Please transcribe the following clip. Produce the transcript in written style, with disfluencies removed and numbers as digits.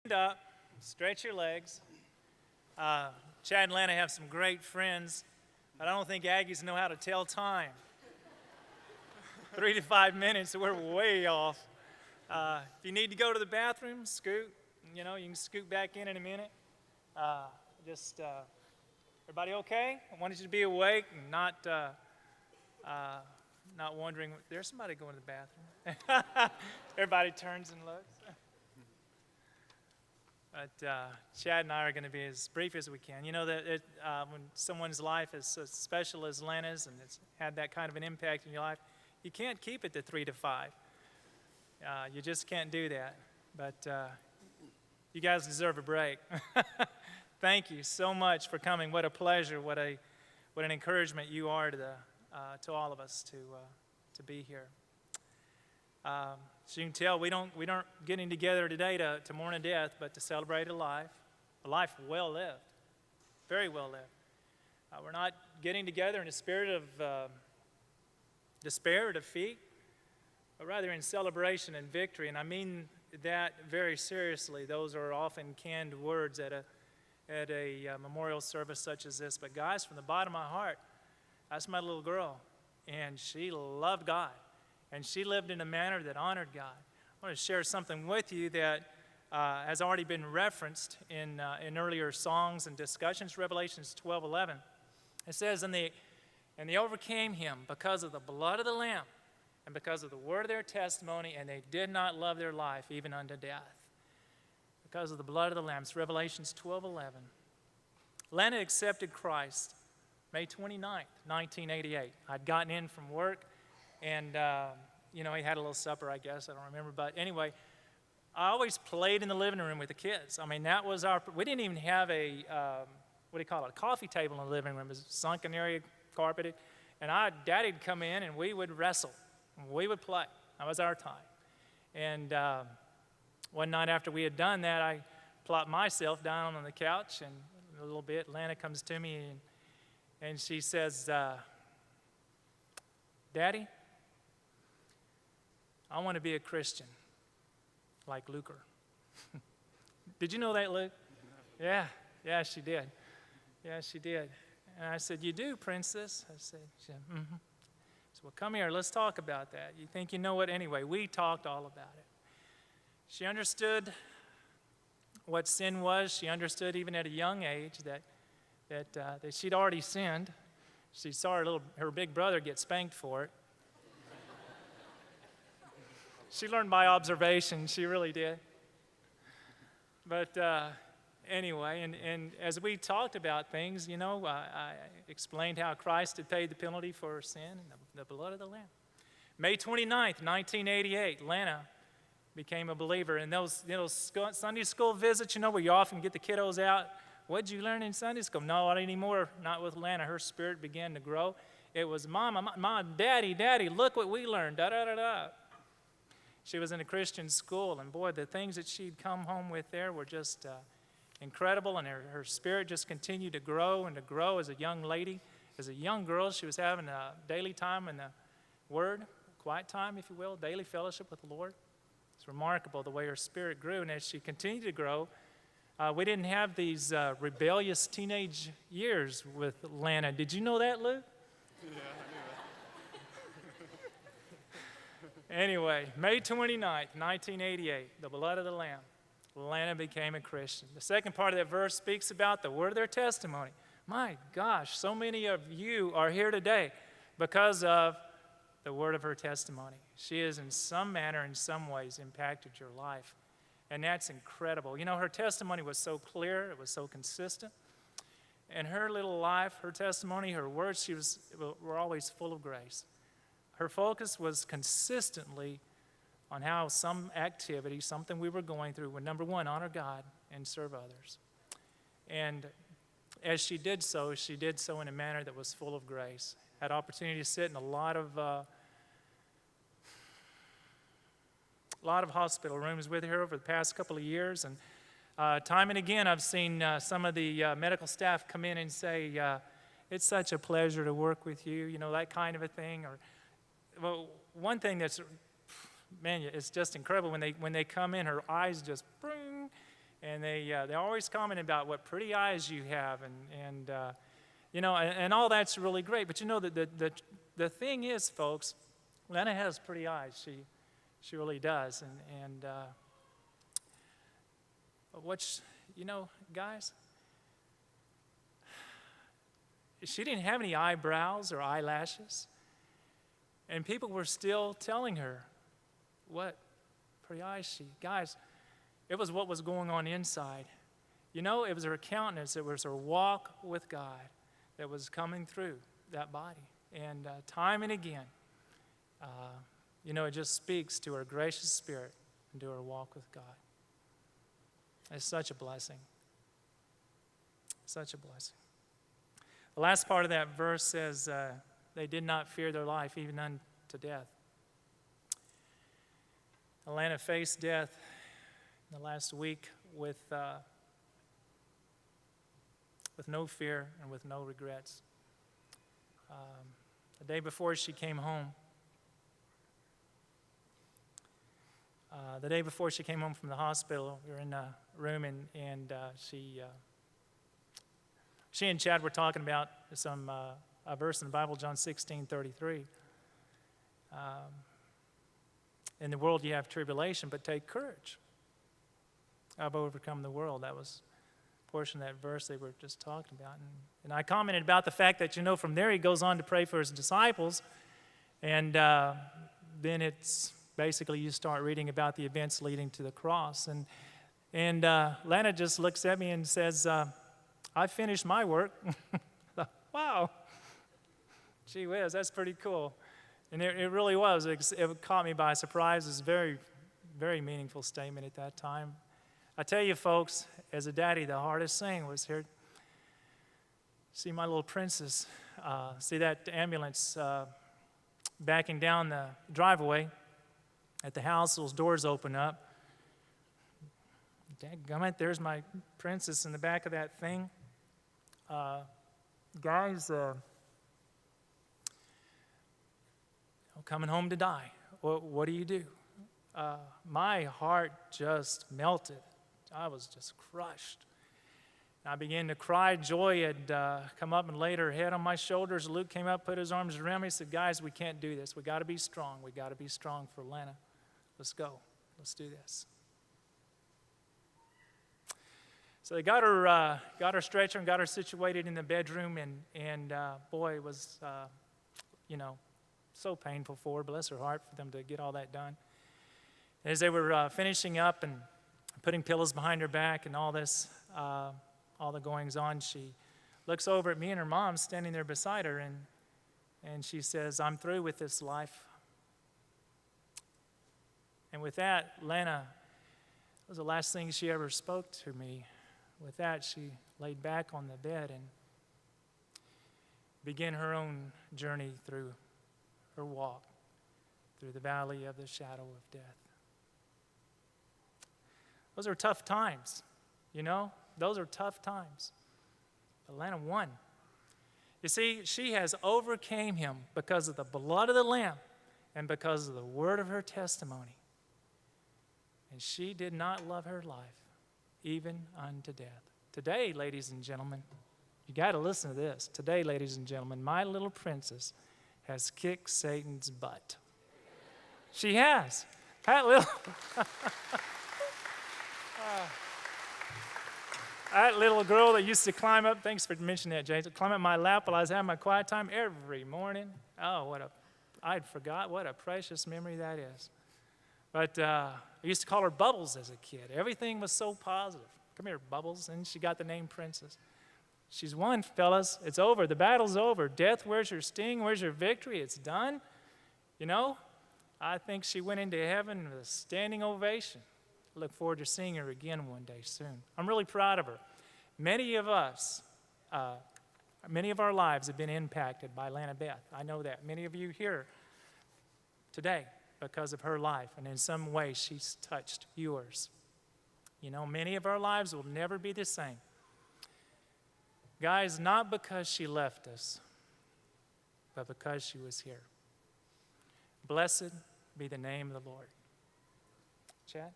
Stand up, stretch your legs. Chad and Lana have some great friends, but I don't think Aggies know how to tell time. 3 to 5 minutes, we're way off. If you need to go to the bathroom, scoot. You can scoot back in a minute. Everybody okay? I wanted you to be awake and not wondering, there's somebody going to the bathroom. Everybody turns and looks. But Chad and I are going to be as brief as we can. You know that when someone's life is as special as Lana's and it's had that kind of an impact in your life, you can't keep it to 3 to 5. You just can't do that. But you guys deserve a break. Thank you so much for coming. What a pleasure. What an encouragement you are to all of us to be here. So you can tell we aren't getting together today to mourn a death, but to celebrate a life well lived, very well lived. We're not getting together in a spirit of despair or defeat, but rather in celebration and victory. And I mean that very seriously. Those are often canned words at a memorial service such as this. But guys, from the bottom of my heart, that's my little girl, and she loved God. And she lived in a manner that honored God. I want to share something with you that has already been referenced in earlier songs and discussions. Revelations 12:11. It says, and they overcame him because of the blood of the Lamb and because of the word of their testimony, and they did not love their life even unto death. Because of the blood of the Lamb. It's Revelations 12:11. Lana accepted Christ May 29th, 1988. I'd gotten in from work. And, he had a little supper, I guess. I don't remember. But anyway, I always played in the living room with the kids. I mean, that was we didn't even have a coffee table in the living room. It was a sunken area, carpeted. And Daddy'd come in, and we would wrestle. And we would play. That was our time. And one night after we had done that, I plopped myself down on the couch, and a little bit, Lana comes to me, and she says, Daddy, I want to be a Christian, like Luker. Did you know that, Luke? Yeah, she did. Yeah, she did. And I said, you do, princess? She said, mm-hmm. So, well, come here, let's talk about that. You think you know it? Anyway, we talked all about it. She understood what sin was. She understood even at a young age that she'd already sinned. She saw her big brother get spanked for it. She learned by observation. She really did. But anyway, and as we talked about things, I explained how Christ had paid the penalty for sin and the blood of the Lamb. May 29th, 1988, Lana became a believer. And those Sunday school visits, where you often get the kiddos out, what'd you learn in Sunday school? No, not anymore, not with Lana. Her spirit began to grow. It was, Mom, Daddy, look what we learned, da-da-da-da. She was in a Christian school, and boy, the things that she'd come home with there were just incredible, and her spirit just continued to grow and to grow as a young lady. As a young girl, she was having a daily time in the Word, quiet time, if you will, daily fellowship with the Lord. It's remarkable the way her spirit grew, and as she continued to grow, we didn't have these rebellious teenage years with Lana. Did you know that, Lou? Yeah, I knew that. Anyway, May 29th, 1988, the blood of the Lamb. Lana became a Christian. The second part of that verse speaks about the word of their testimony. My gosh, so many of you are here today because of the word of her testimony. She has in some manner, in some ways, impacted your life. And that's incredible. Her testimony was so clear. It was so consistent. And her little life, her testimony, her words, were always full of grace. Her focus was consistently on how some activity, something we were going through, would, number one, honor God and serve others. And as she did so in a manner that was full of grace. Had opportunity to sit in a lot of hospital rooms with her over the past couple of years, and time and again I've seen some of the medical staff come in and say, it's such a pleasure to work with you, that kind of a thing. Or, well, one thing that's, man, it's just incredible when they come in, her eyes just, and they always comment about what pretty eyes you have, and and all that's really great. But the thing is, folks, Lana has pretty eyes. She really does, and guys, she didn't have any eyebrows or eyelashes, and people were still telling her what pretty eyes guys, it was what was going on inside. It was her countenance, it was her walk with God that was coming through that body. And time and again, it just speaks to her gracious spirit and to her walk with God. It's such a blessing. Such a blessing. The last part of that verse says, they did not fear their life even unto death. Lana faced death in the last week with no fear and with no regrets. The day before she came home, from the hospital, we were in a room, and she and Chad were talking about a verse in the Bible, John 16:33. In the world you have tribulation, but take courage. I've overcome the world. That was a portion of that verse they were just talking about. And I commented about the fact that, from there he goes on to pray for his disciples. And then it's basically you start reading about the events leading to the cross. And Lana just looks at me and says, I finished my work. Wow. Gee whiz, that's pretty cool. And it really was. It caught me by surprise. It was a very, very meaningful statement at that time. I tell you, folks, as a daddy, the hardest thing was here. See my little princess. See that ambulance backing down the driveway at the house. Those doors open up. Dadgummit, there's my princess in the back of that thing. Guys, coming home to die. What do you do? My heart just melted. I was just crushed. I began to cry. Joy had come up and laid her head on my shoulders. Luke came up, put his arms around me, and said, guys, we can't do this. We got to be strong. We got to be strong for Lana. Let's go. Let's do this. So they got her stretcher and got her situated in the bedroom, and boy, it was, so painful for her. Bless her heart for them to get all that done. As they were finishing up and putting pillows behind her back and all this, all the goings on, she looks over at me and her mom standing there beside her, and she says, I'm through with this life. And with that, Lana, it was the last thing she ever spoke to me. With that, she laid back on the bed and began her own journey through her walk through the valley of the shadow of death. Those are tough times, Those are tough times. But Lana won. You see, she has overcame him because of the blood of the Lamb and because of the word of her testimony. And she did not love her life even unto death. Today, ladies and gentlemen, you got to listen to this. Today, ladies and gentlemen, my little princess has kicked Satan's butt. She has. That little girl that used to climb up, thanks for mentioning that, James, climb up my lap while I was having my quiet time every morning. Oh, I'd forgot what a precious memory that is. But I used to call her Bubbles as a kid. Everything was so positive. Come here, Bubbles. And she got the name Princess. She's won, fellas. It's over. The battle's over. Death, where's your sting? Where's your victory? It's done. I think she went into heaven with a standing ovation. I look forward to seeing her again one day soon. I'm really proud of her. Many of our lives have been impacted by Lana Beth. I know that. Many of you here today because of her life, and in some way she's touched yours. Many of our lives will never be the same. Guys, not because she left us, but because she was here. Blessed be the name of the Lord. Chad?